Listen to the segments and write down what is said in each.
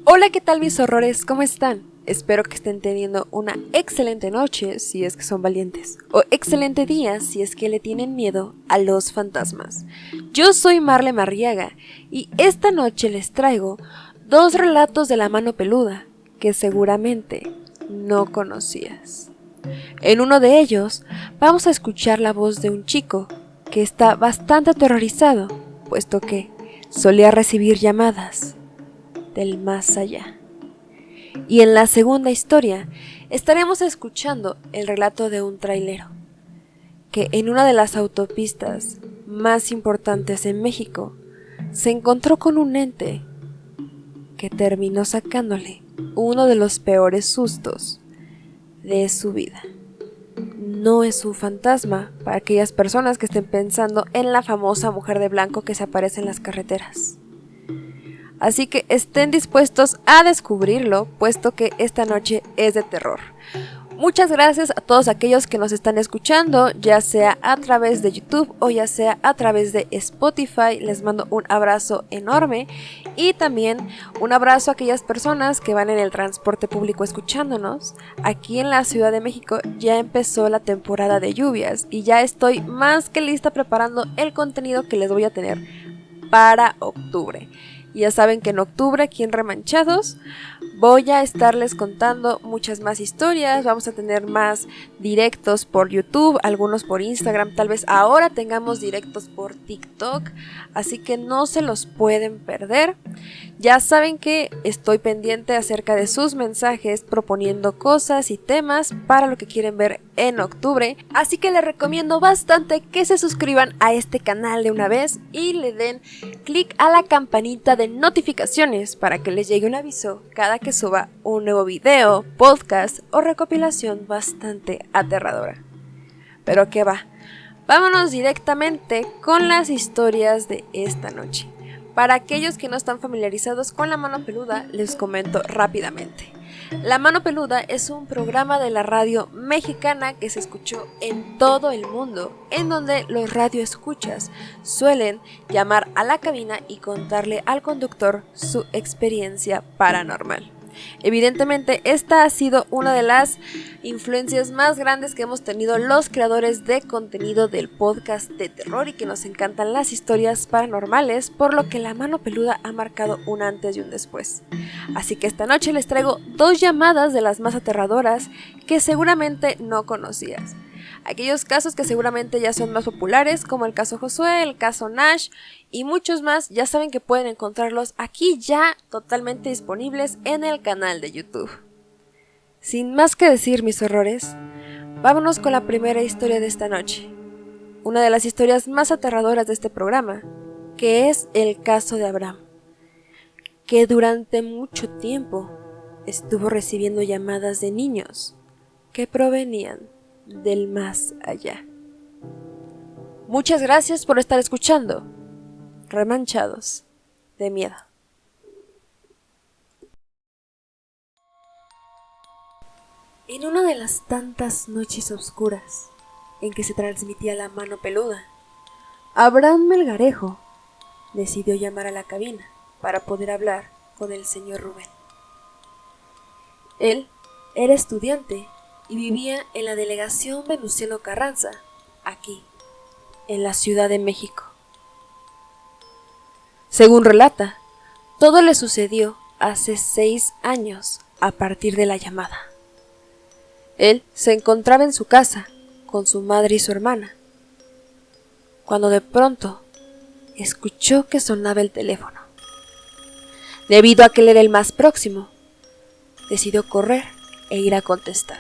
Hola, ¿qué tal mis horrores? ¿Cómo están? Espero que estén teniendo una excelente noche si es que son valientes, o excelente día si es que le tienen miedo a los fantasmas. Yo soy Marle Marriaga y esta noche les traigo dos relatos de la mano peluda que seguramente no conocías. En uno de ellos vamos a escuchar la voz de un chico que está bastante aterrorizado, puesto que solía recibir llamadas del más allá. Y en la segunda historia estaremos escuchando el relato de un trailero que en una de las autopistas más importantes en México se encontró con un ente que terminó sacándole uno de los peores sustos de su vida. No es un fantasma para aquellas personas que estén pensando en la famosa mujer de blanco que se aparece en las carreteras. Así que estén dispuestos a descubrirlo, puesto que esta noche es de terror. Muchas gracias a todos aquellos que nos están escuchando, ya sea a través de YouTube o ya sea a través de Spotify. Les mando un abrazo enorme y también un abrazo a aquellas personas que van en el transporte público escuchándonos. Aquí en la Ciudad de México ya empezó la temporada de lluvias y ya estoy más que lista preparando el contenido que les voy a tener para octubre. Ya saben que en octubre aquí en Remanchados voy a estarles contando muchas más historias, vamos a tener más directos por YouTube, algunos por Instagram, tal vez ahora tengamos directos por TikTok, así que no se los pueden perder. Ya saben que estoy pendiente acerca de sus mensajes proponiendo cosas y temas para lo que quieren ver en octubre, así que les recomiendo bastante que se suscriban a este canal de una vez y le den clic a la campanita de notificaciones para que les llegue un aviso cada que suba un nuevo video, podcast o recopilación bastante aterradora. Pero qué va, vámonos directamente con las historias de esta noche. Para aquellos que no están familiarizados con La Mano Peluda, les comento rápidamente. La Mano Peluda es un programa de la radio mexicana que se escuchó en todo el mundo, en donde los radioescuchas suelen llamar a la cabina y contarle al conductor su experiencia paranormal. Evidentemente, esta ha sido una de las influencias más grandes que hemos tenido los creadores de contenido del podcast de terror y que nos encantan las historias paranormales, por lo que La Mano Peluda ha marcado un antes y un después. Así que esta noche les traigo dos llamadas de las más aterradoras que seguramente no conocías. Aquellos casos que seguramente ya son más populares, como el caso Josué, el caso Nash y muchos más, ya saben que pueden encontrarlos aquí ya totalmente disponibles en el canal de YouTube. Sin más que decir mis horrores, vámonos con la primera historia de esta noche. Una de las historias más aterradoras de este programa, que es el caso de Abraham, que durante mucho tiempo estuvo recibiendo llamadas de niños que provenían del más allá. Muchas gracias por estar escuchando Remanchados de Miedo. En una de las tantas noches oscuras en que se transmitía La Mano Peluda, Abraham Melgarejo decidió llamar a la cabina para poder hablar con el señor Rubén. Él era estudiante y vivía en la delegación Venustiano Carranza, aquí, en la Ciudad de México. Según relata, todo le sucedió hace 6 años a partir de la llamada. Él se encontraba en su casa con su madre y su hermana, cuando de pronto escuchó que sonaba el teléfono. Debido a que él era el más próximo, decidió correr e ir a contestar.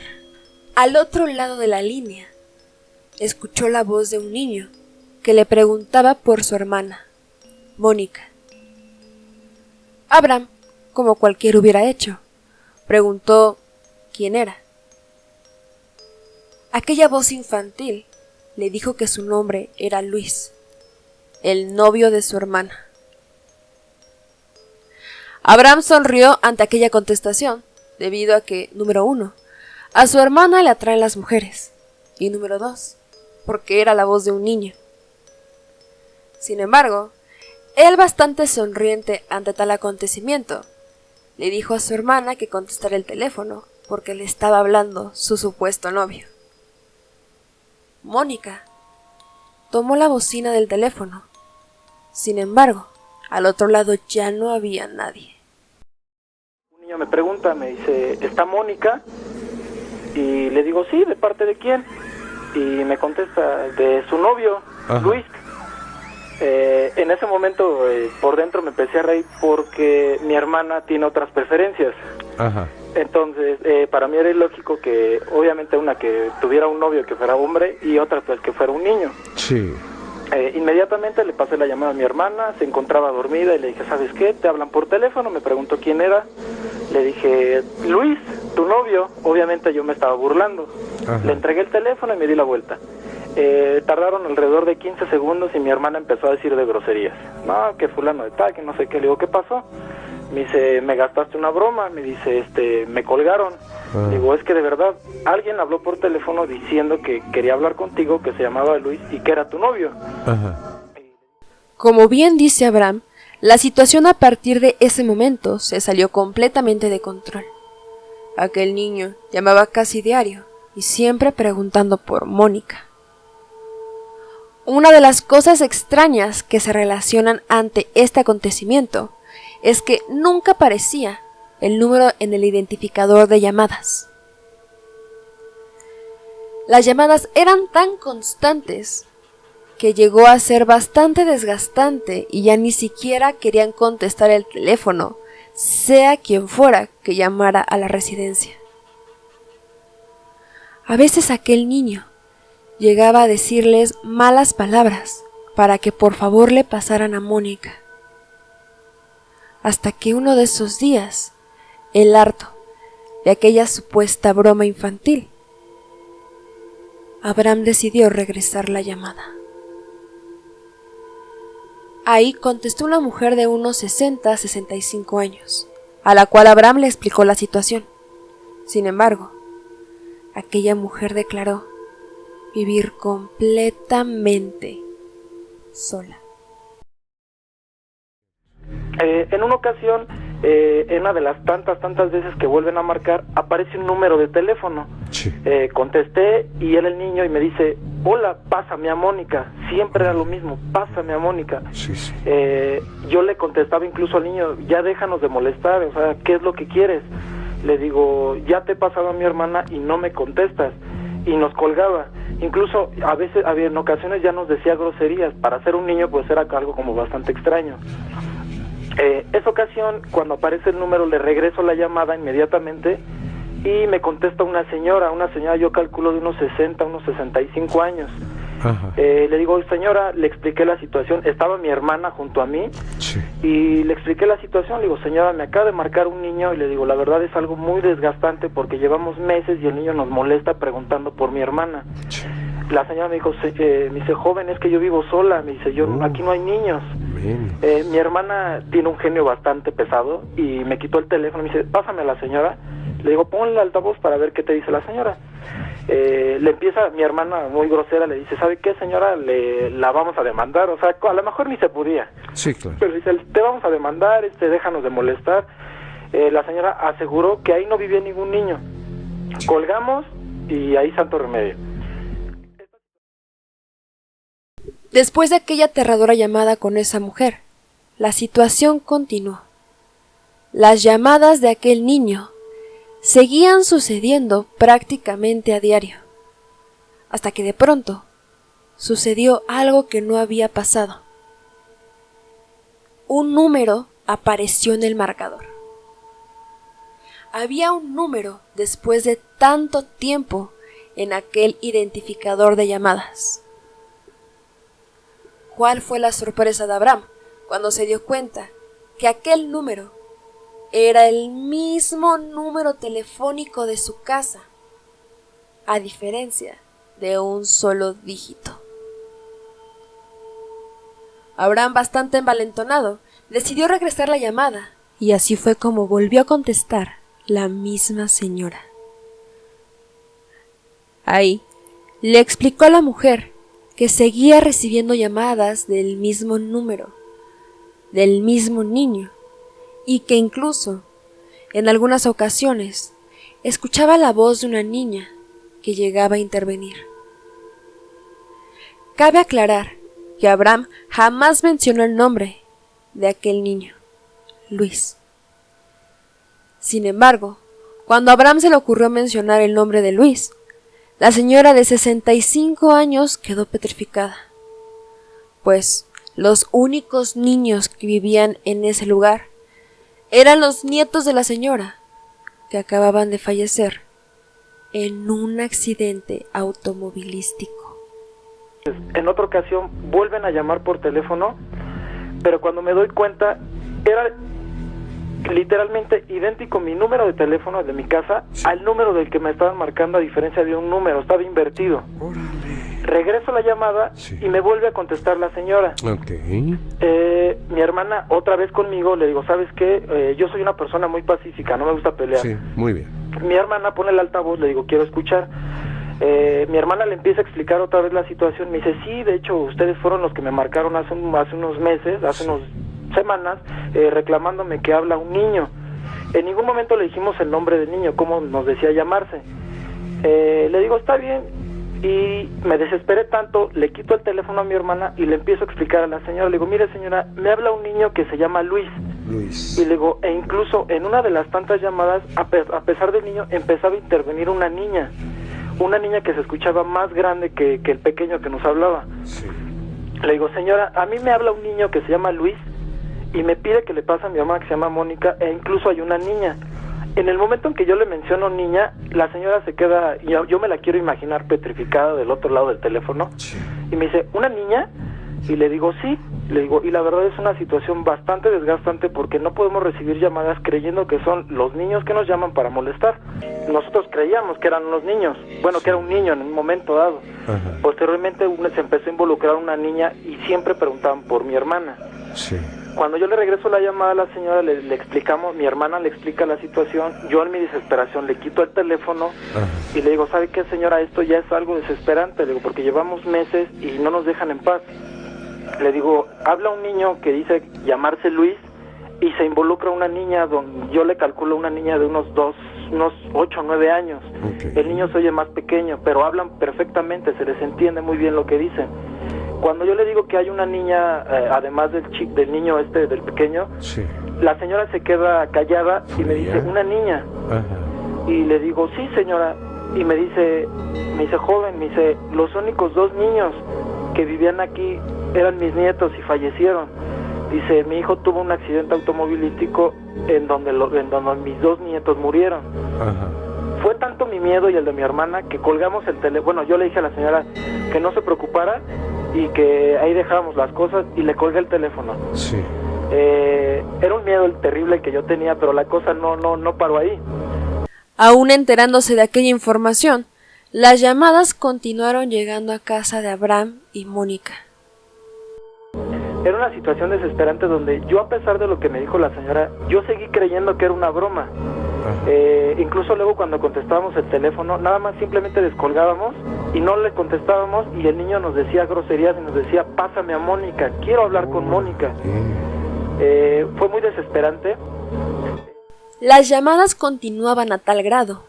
Al otro lado de la línea, escuchó la voz de un niño que le preguntaba por su hermana, Mónica. Abraham, como cualquiera hubiera hecho, preguntó quién era. Aquella voz infantil le dijo que su nombre era Luis, el novio de su hermana. Abraham sonrió ante aquella contestación, debido a que, número 1, a su hermana le atraen las mujeres, y número 2, porque era la voz de un niño. Sin embargo, él bastante sonriente ante tal acontecimiento, le dijo a su hermana que contestara el teléfono porque le estaba hablando su supuesto novio. Mónica tomó la bocina del teléfono. Sin embargo, al otro lado ya no había nadie. Un niño me pregunta, me dice, ¿está Mónica? Y le digo, sí, ¿de parte de quién? Y me contesta, de su novio, Ajá. Luis. En ese momento, por dentro me empecé a reír porque mi hermana tiene otras preferencias. Ajá. Entonces, para mí era ilógico que, obviamente, una que tuviera un novio que fuera hombre y otra pues que fuera un niño. Sí. Inmediatamente le pasé la llamada a mi hermana, se encontraba dormida y le dije, ¿sabes qué? Te hablan por teléfono, me preguntó quién era. Le dije, Luis, tu novio. Obviamente yo me estaba burlando. Ajá. Le entregué el teléfono y me di la vuelta. Tardaron alrededor de 15 segundos y mi hermana empezó a decir de groserías. No, que fulano de tal, que no sé qué. Le digo, ¿qué pasó? Me dice, me gastaste una broma. Me dice, me colgaron. Digo, es que de verdad, alguien habló por teléfono diciendo que quería hablar contigo, que se llamaba Luis y que era tu novio. Ajá. Como bien dice Abraham, la situación a partir de ese momento se salió completamente de control. Aquel niño llamaba casi diario y siempre preguntando por Mónica. Una de las cosas extrañas que se relacionan ante este acontecimiento es que nunca aparecía el número en el identificador de llamadas. Las llamadas eran tan constantes que llegó a ser bastante desgastante y ya ni siquiera querían contestar el teléfono, sea quien fuera que llamara a la residencia. A veces aquel niño llegaba a decirles malas palabras para que por favor le pasaran a Mónica. Hasta que uno de esos días, el harto de aquella supuesta broma infantil, Abraham decidió regresar la llamada. Ahí contestó una mujer de unos 60-65 años, a la cual Abraham le explicó la situación. Sin embargo, aquella mujer declaró vivir completamente sola. En una ocasión, en una de las tantas veces que vuelven a marcar, aparece un número de teléfono. Sí. Contesté y era el niño y me dice, hola, pásame a Mónica. Siempre era lo mismo, pásame a Mónica. Sí, sí. Yo le contestaba incluso al niño, ya déjanos de molestar, o sea, ¿qué es lo que quieres? Le digo, ya te he pasado a mi hermana y no me contestas. Y nos colgaba. Incluso a veces, en ocasiones ya nos decía groserías. Para ser un niño pues era algo como bastante extraño. Esa ocasión, cuando aparece el número, le regreso la llamada inmediatamente y me contesta una señora yo calculo de unos 60, unos 65 años. Le digo, señora, le expliqué la situación, estaba mi hermana junto a mí. Sí. Y le expliqué la situación, le digo, señora, me acaba de marcar un niño y le digo, la verdad es algo muy desgastante porque llevamos meses y el niño nos molesta preguntando por mi hermana. Sí. La señora me dijo, me dice, joven, es que yo vivo sola, me dice, aquí no hay niños. Mi hermana tiene un genio bastante pesado y me quitó el teléfono, me dice, pásame a la señora. Le digo, ponle el altavoz para ver qué te dice la señora. Le empieza, mi hermana muy grosera, le dice, ¿sabe qué, señora? La vamos a demandar, o sea, a lo mejor ni se podía. Sí, claro. Pero dice, te vamos a demandar, déjanos de molestar. La señora aseguró que ahí no vivía ningún niño. Sí. Colgamos y ahí santo remedio. Después de aquella aterradora llamada con esa mujer, la situación continuó. Las llamadas de aquel niño seguían sucediendo prácticamente a diario, hasta que de pronto sucedió algo que no había pasado. Un número apareció en el marcador. Había un número después de tanto tiempo en aquel identificador de llamadas. ¿Cuál fue la sorpresa de Abraham cuando se dio cuenta que aquel número era el mismo número telefónico de su casa, a diferencia de un solo dígito? Abraham, bastante envalentonado, decidió regresar la llamada, y así fue como volvió a contestar la misma señora. Ahí le explicó a la mujer que seguía recibiendo llamadas del mismo número, del mismo niño, y que incluso En algunas ocasiones, escuchaba la voz de una niña que llegaba a intervenir. Cabe aclarar que Abraham jamás mencionó el nombre de aquel niño, Luis. Sin embargo, cuando a Abraham se le ocurrió mencionar el nombre de Luis, la señora de 65 años quedó petrificada, pues los únicos niños que vivían en ese lugar eran los nietos de la señora, que acababan de fallecer en un accidente automovilístico. En otra ocasión vuelven a llamar por teléfono, pero cuando me doy cuenta era literalmente idéntico mi número de teléfono de mi casa al número del que me estaban marcando, a diferencia de un número, estaba invertido. Regreso la llamada y me vuelve a contestar la señora. Mi hermana otra vez conmigo, le digo, ¿sabes qué? Yo soy una persona muy pacífica, no me gusta pelear. Sí, muy bien. Mi hermana pone el altavoz, le digo, quiero escuchar. Mi hermana le empieza a explicar otra vez la situación. Me dice, sí, de hecho, ustedes fueron los que me marcaron hace unos meses, hace unas semanas, reclamándome que habla un niño. En ningún momento le dijimos el nombre del niño, cómo nos decía llamarse. Le digo, está bien. Y me desesperé tanto, le quito el teléfono a mi hermana y le empiezo a explicar a la señora. Le digo, mire señora, me habla un niño que se llama Luis. Y le digo, e incluso en una de las tantas llamadas, a pesar del niño, empezaba a intervenir una niña que se escuchaba más grande que el pequeño que nos hablaba. Le digo, señora, a mí me habla un niño que se llama Luis y me pide que le pase a mi mamá que se llama Mónica, e incluso hay una niña. En el momento en que yo le menciono niña, la señora se queda, yo me la quiero imaginar petrificada del otro lado del teléfono, y me dice, ¿una niña? Y le digo, sí. Le digo, y la verdad es una situación bastante desgastante porque no podemos recibir llamadas creyendo que son los niños que nos llaman para molestar. Nosotros creíamos que eran unos niños, bueno, que era un niño en un momento dado. Posteriormente se empezó a involucrar una niña y siempre preguntaban por mi hermana. Cuando yo le regreso la llamada a la señora, le explicamos, mi hermana le explica la situación, yo en mi desesperación le quito el teléfono y le digo, ¿sabe qué señora? Esto ya es algo desesperante, le digo, porque llevamos meses y no nos dejan en paz. Le digo, habla un niño que dice llamarse Luis y se involucra una niña, donde yo le calculo una niña de unos 8 o 9 años. El niño se oye más pequeño, pero hablan perfectamente, se les entiende muy bien lo que dicen. Cuando yo le digo que hay una niña, además del niño del pequeño, la señora se queda callada y me dice, ¿una niña? Y le digo, sí señora, y me dice, joven, me dice, los únicos 2 niños que vivían aquí eran mis nietos y fallecieron. Dice, mi hijo tuvo un accidente automovilístico en donde mis 2 nietos murieron. Fue tanto mi miedo y el de mi hermana que colgamos el teléfono. Bueno, yo le dije a la señora que no se preocupara y que ahí dejábamos las cosas y le colgué el teléfono. Era un miedo terrible que yo tenía, pero la cosa no paró ahí. Aún enterándose de aquella información, las llamadas continuaron llegando a casa de Abraham y Mónica. Era una situación desesperante donde yo, a pesar de lo que me dijo la señora, yo seguí creyendo que era una broma. Incluso luego cuando contestábamos el teléfono, nada más simplemente descolgábamos y no le contestábamos y el niño nos decía groserías y nos decía, pásame a Mónica, quiero hablar con Mónica. Fue muy desesperante. Las llamadas continuaban a tal grado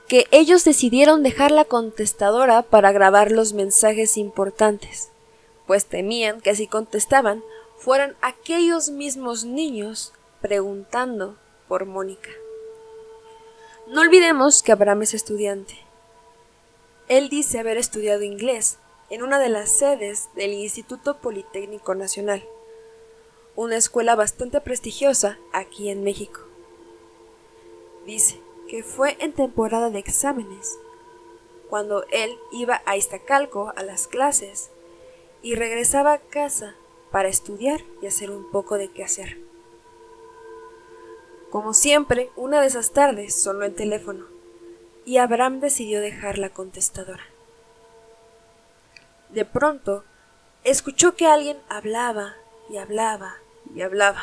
que ellos decidieron dejar la contestadora para grabar los mensajes importantes, pues temían que si contestaban fueran aquellos mismos niños preguntando por Mónica. No olvidemos que Abraham es estudiante. Él dice haber estudiado inglés en una de las sedes del Instituto Politécnico Nacional, una escuela bastante prestigiosa aquí en México. Dice que fue en temporada de exámenes, cuando él iba a Iztacalco a las clases y regresaba a casa para estudiar y hacer un poco de quehacer. Como siempre, una de esas tardes sonó el teléfono y Abraham decidió dejar la contestadora. De pronto, escuchó que alguien hablaba y hablaba y hablaba,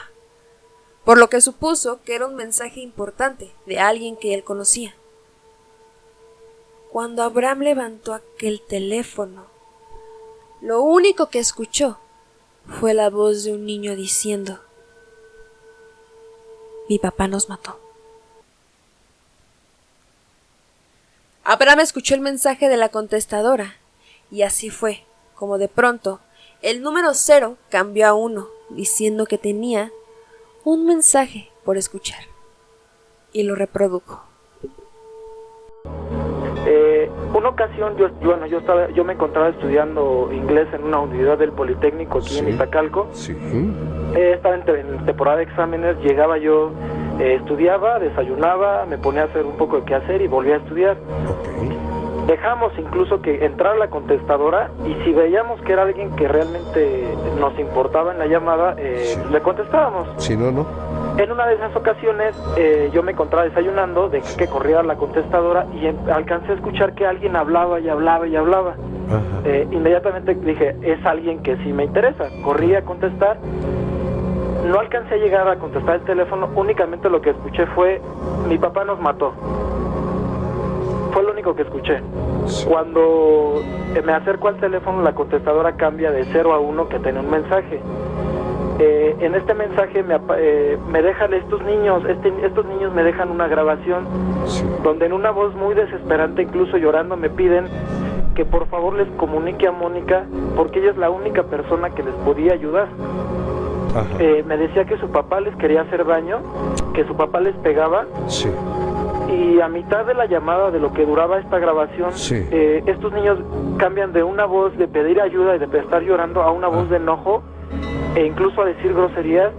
por lo que supuso que era un mensaje importante de alguien que él conocía. Cuando Abraham levantó aquel teléfono, lo único que escuchó fue la voz de un niño diciendo: mi papá nos mató. Abraham escuchó el mensaje de la contestadora, y así fue, como de pronto, el número 0 cambió a 1, diciendo que tenía un mensaje por escuchar, y lo reprodujo. Una ocasión yo me encontraba estudiando inglés en una unidad del Politécnico aquí en Iztacalco. Sí. Estaba en temporada de exámenes, llegaba yo, estudiaba, desayunaba, me ponía a hacer un poco de quehacer y volvía a estudiar. Okay. Dejamos incluso que entrara la contestadora y si veíamos que era alguien que realmente nos importaba en la llamada, le contestábamos. Si no, no. En una de esas ocasiones yo me encontraba desayunando, dejé que corriera la contestadora y alcancé a escuchar que alguien hablaba y hablaba y hablaba. Inmediatamente dije, es alguien que sí me interesa. Corrí a contestar, no alcancé a llegar a contestar el teléfono, únicamente lo que escuché fue, mi papá nos mató. Fue lo único que escuché. Sí. Cuando me acerco al teléfono, la contestadora cambia de 0 a 1 que tiene un mensaje. En este mensaje me dejan estos niños me dejan una grabación donde en una voz muy desesperante, incluso llorando, me piden que por favor les comunique a Mónica porque ella es la única persona que les podía ayudar. Me decía que su papá les quería hacer daño, que su papá les pegaba. Sí. Y a mitad de la llamada, de lo que duraba esta grabación, estos niños cambian de una voz de pedir ayuda y de estar llorando a una voz de enojo e incluso a decir groserías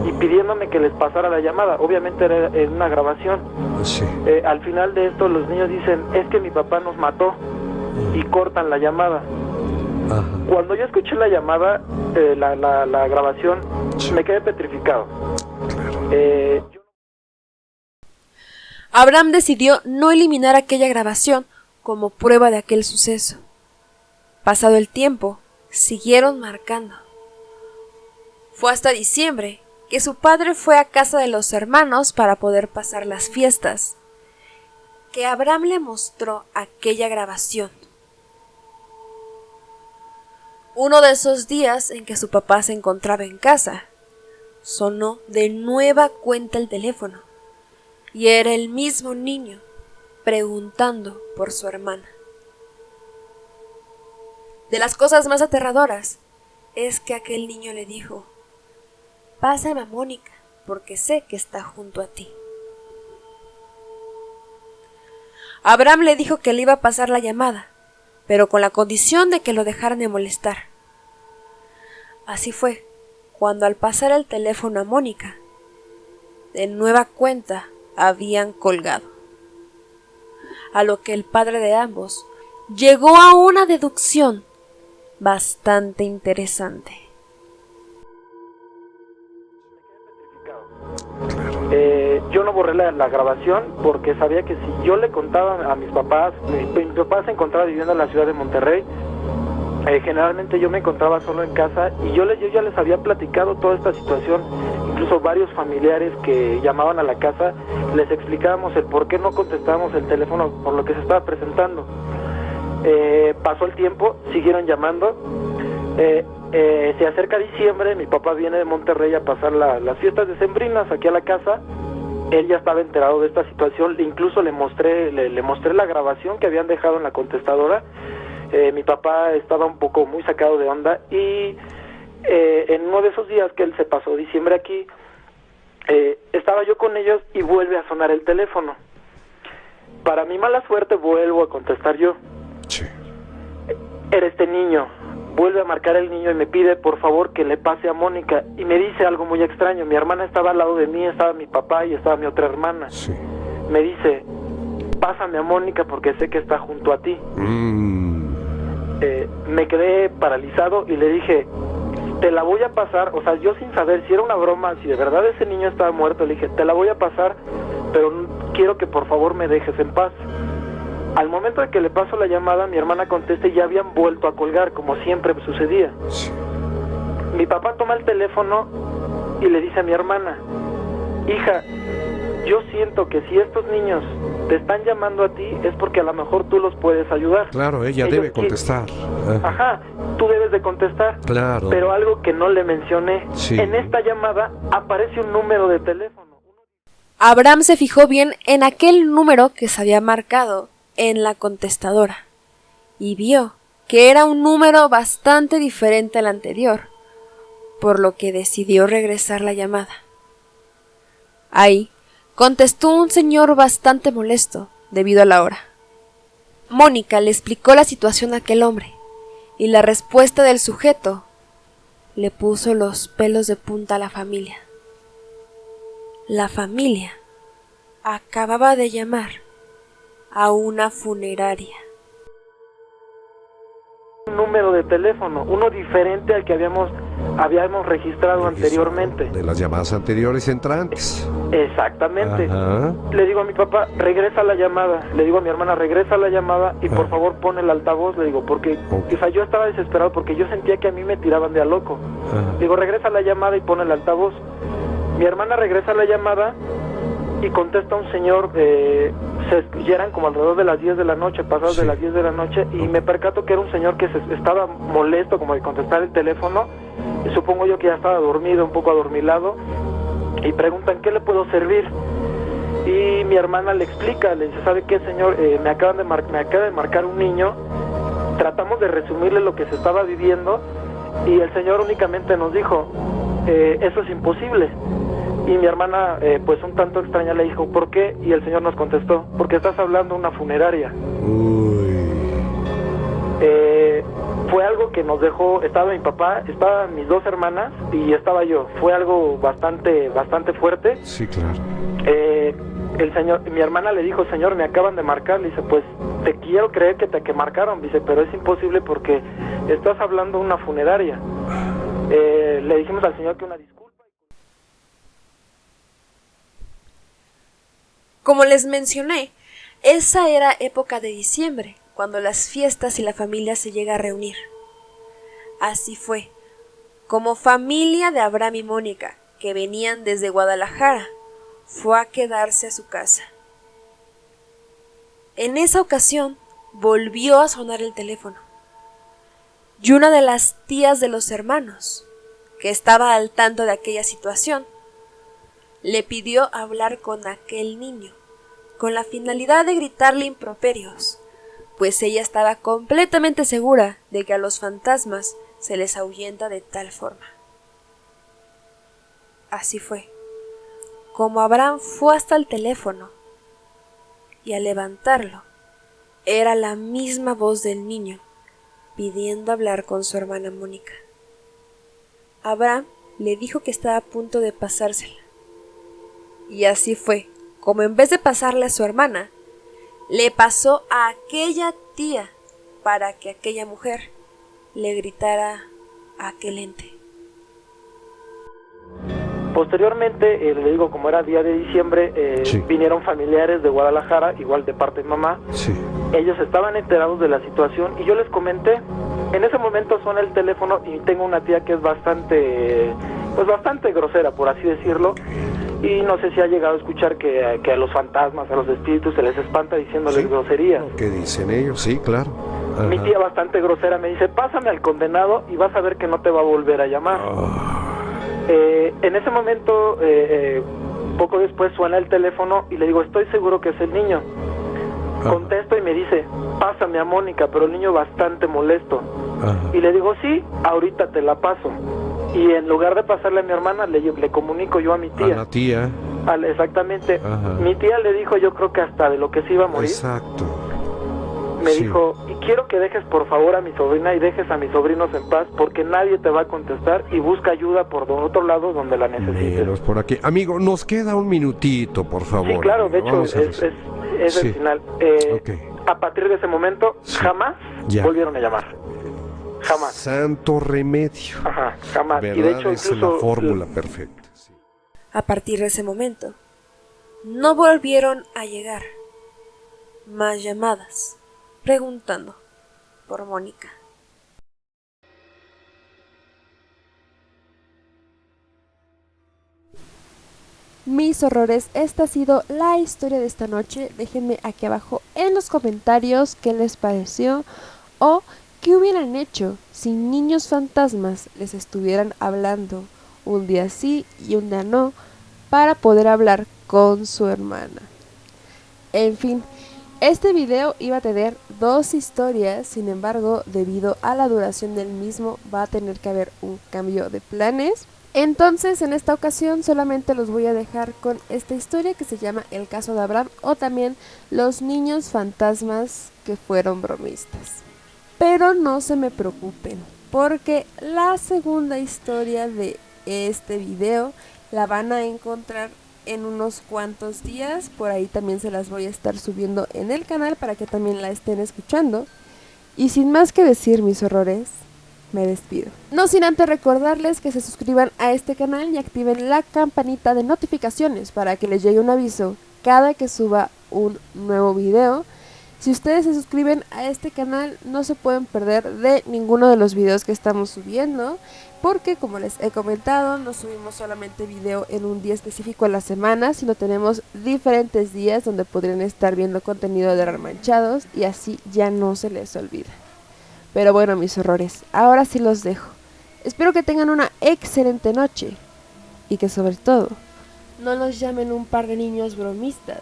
y pidiéndome que les pasara la llamada. Obviamente era en una grabación. Sí. Al final de esto los niños dicen, es que mi papá nos mató, y cortan la llamada. Cuando yo escuché la llamada, la grabación, me quedé petrificado. Abraham decidió no eliminar aquella grabación como prueba de aquel suceso. Pasado el tiempo, siguieron marcando. Fue hasta diciembre que su padre fue a casa de los hermanos para poder pasar las fiestas, que Abraham le mostró aquella grabación. Uno de esos días en que su papá se encontraba en casa, sonó de nueva cuenta el teléfono, y era el mismo niño preguntando por su hermana. De las cosas más aterradoras es que aquel niño le dijo, pásame a Mónica, porque sé que está junto a ti. Abraham le dijo que le iba a pasar la llamada, pero con la condición de que lo dejaran de molestar. Así fue, cuando al pasar el teléfono a Mónica, de nueva cuenta habían colgado. A lo que el padre de ambos llegó a una deducción bastante interesante. Yo no borré la grabación porque sabía que si yo le contaba a mis papás, mi papá se encontraba viviendo en la ciudad de Monterrey, generalmente yo me encontraba solo en casa y yo ya les había platicado toda esta situación, incluso varios familiares que llamaban a la casa, les explicábamos el por qué no contestábamos el teléfono por lo que se estaba presentando. Pasó el tiempo, siguieron llamando. Se acerca diciembre, mi papá viene de Monterrey a pasar las fiestas decembrinas aquí a la casa. Él ya estaba enterado de esta situación, incluso le mostré la grabación que habían dejado en la contestadora. Mi papá estaba un poco muy sacado de onda y en uno de esos días que él se pasó diciembre aquí, estaba yo con ellos y vuelve a sonar el teléfono. Para mi mala suerte vuelvo a contestar yo. Sí. Era este niño. Vuelve a marcar el niño y me pide por favor que le pase a Mónica y me dice algo muy extraño. Mi hermana estaba al lado de mí, estaba mi papá y estaba mi otra hermana. Sí. Me dice, pásame a Mónica porque sé que está junto a ti. Me quedé paralizado y le dije, te la voy a pasar, o sea, yo sin saber si era una broma, si de verdad ese niño estaba muerto, le dije, te la voy a pasar, pero quiero que por favor me dejes en paz. Al momento de que le paso la llamada, mi hermana contesta y ya habían vuelto a colgar, como siempre sucedía. Sí. Mi papá toma el teléfono y le dice a mi hermana, hija, yo siento que si estos niños te están llamando a ti es porque a lo mejor tú los puedes ayudar. Claro, ella debe contestar. Ajá, tú debes de contestar. Claro. Pero algo que no le mencioné, sí. En esta llamada aparece un número de teléfono. Abraham se fijó bien en aquel número que se había marcado en la contestadora y vio que era un número bastante diferente al anterior, por lo que decidió regresar la llamada. Ahí contestó un señor bastante molesto debido a la hora. Mónica le explicó la situación a aquel hombre y la respuesta del sujeto le puso los pelos de punta a la familia. La familia acababa de llamar a una funeraria. Un número de teléfono, uno diferente al que habíamos registrado anteriormente. De las llamadas anteriores entrantes. Exactamente. Ajá. Le digo a mi papá, regresa la llamada. Le digo a mi hermana, regresa la llamada y por favor pon el altavoz. Le digo, porque yo estaba desesperado porque yo sentía que a mí me tiraban de a loco. Ajá. Le digo, regresa la llamada y pon el altavoz. Mi hermana regresa la llamada y contesta un señor, ya eran como alrededor de las 10 de la noche, pasadas de las 10 de la noche, y me percato que era un señor que estaba molesto como de contestar el teléfono, y supongo yo que ya estaba dormido, un poco adormilado, y preguntan, ¿qué le puedo servir? Y mi hermana le explica, le dice, ¿sabe qué, señor? Me acaba de marcar un niño, tratamos de resumirle lo que se estaba viviendo, y el señor únicamente nos dijo, eso es imposible. Y mi hermana, pues un tanto extraña, le dijo, ¿por qué? Y el señor nos contestó, porque estás hablando de una funeraria. Fue algo que nos dejó, estaba mi papá, estaban mis dos hermanas y estaba yo. Fue algo bastante fuerte. Sí, claro. El señor, mi hermana le dijo, señor, me acaban de marcar. Le dice, pues te quiero creer que marcaron. Dice, pero es imposible porque estás hablando de una funeraria. Le dijimos al señor que una disculpa. Como les mencioné, esa era época de diciembre, cuando las fiestas y la familia se llega a reunir. Así fue, como familia de Abraham y Mónica, que venían desde Guadalajara, fue a quedarse a su casa. En esa ocasión, volvió a sonar el teléfono, y una de las tías de los hermanos, que estaba al tanto de aquella situación, le pidió hablar con aquel niño, con la finalidad de gritarle improperios, pues ella estaba completamente segura de que a los fantasmas se les ahuyenta de tal forma. Así fue, como Abraham fue hasta el teléfono, y al levantarlo, era la misma voz del niño, pidiendo hablar con su hermana Mónica. Abraham le dijo que estaba a punto de pasársela. Y así fue, como en vez de pasarle a su hermana, le pasó a aquella tía para que aquella mujer le gritara a aquel ente. Posteriormente, le digo, como era día de diciembre, Sí. vinieron familiares de Guadalajara, igual de parte de mamá. Sí. Ellos estaban enterados de la situación y yo les comenté. En ese momento suena el teléfono y tengo una tía que es bastante grosera, por así decirlo. Y no sé si ha llegado a escuchar que a los fantasmas, a los espíritus se les espanta diciéndoles groserías. ¿Qué dicen ellos? Sí, claro. Ajá. Mi tía bastante grosera me dice, pásame al condenado y vas a ver que no te va a volver a llamar. En ese momento, poco después suena el teléfono y le digo, estoy seguro que es el niño. Contesto y me dice, pásame a Mónica, pero el niño bastante molesto. Ajá. Y le digo, sí, ahorita te la paso. Y en lugar de pasarle a mi hermana, le comunico yo a mi tía. A la tía. Exactamente. Ajá. Mi tía le dijo, yo creo que hasta de lo que se iba a morir. Exacto. Me Sí. dijo, y quiero que dejes por favor a mi sobrina y dejes a mis sobrinos en paz porque nadie te va a contestar y busca ayuda por otro lado donde la necesites. Menos por aquí. Amigo, nos queda un minutito, por favor. Sí, claro, de amigo. hecho Vamos a es Sí. el final. Ok. A partir de ese momento, Sí. jamás Ya. volvieron a llamar. Jamás. Santo remedio. Ajá, jamás. ¿Verdad? Y de hecho, Esa es incluso la fórmula perfecta. Sí. A partir de ese momento, no volvieron a llegar más llamadas preguntando por Mónica. Mis horrores, esta ha sido la historia de esta noche. Déjenme aquí abajo en los comentarios qué les pareció o qué hubieran hecho si niños fantasmas les estuvieran hablando un día sí y un día no para poder hablar con su hermana. En fin, Este video iba a tener 2 historias, sin embargo, debido a la duración del mismo, va a tener que haber un cambio de planes. Entonces, en esta ocasión solamente los voy a dejar con esta historia que se llama El caso de Abraham, o también Los niños fantasmas que fueron bromistas. Pero no se me preocupen, porque la segunda historia de este video la van a encontrar en unos cuantos días. Por ahí también se las voy a estar subiendo en el canal para que también la estén escuchando. Y sin más que decir, mis horrores, me despido. No sin antes recordarles que se suscriban a este canal y activen la campanita de notificaciones para que les llegue un aviso cada que suba un nuevo video. Si ustedes se suscriben a este canal, no se pueden perder de ninguno de los videos que estamos subiendo, porque como les he comentado, no subimos solamente video en un día específico a la semana, sino tenemos diferentes días donde podrían estar viendo contenido de Remanchados y así ya no se les olvida. Pero bueno, mis horrores, ahora sí los dejo. Espero que tengan una excelente noche y que sobre todo no los llamen un par de niños bromistas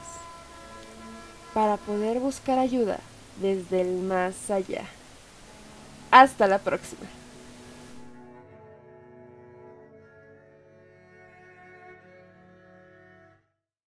para poder buscar ayuda desde el más allá. Hasta la próxima.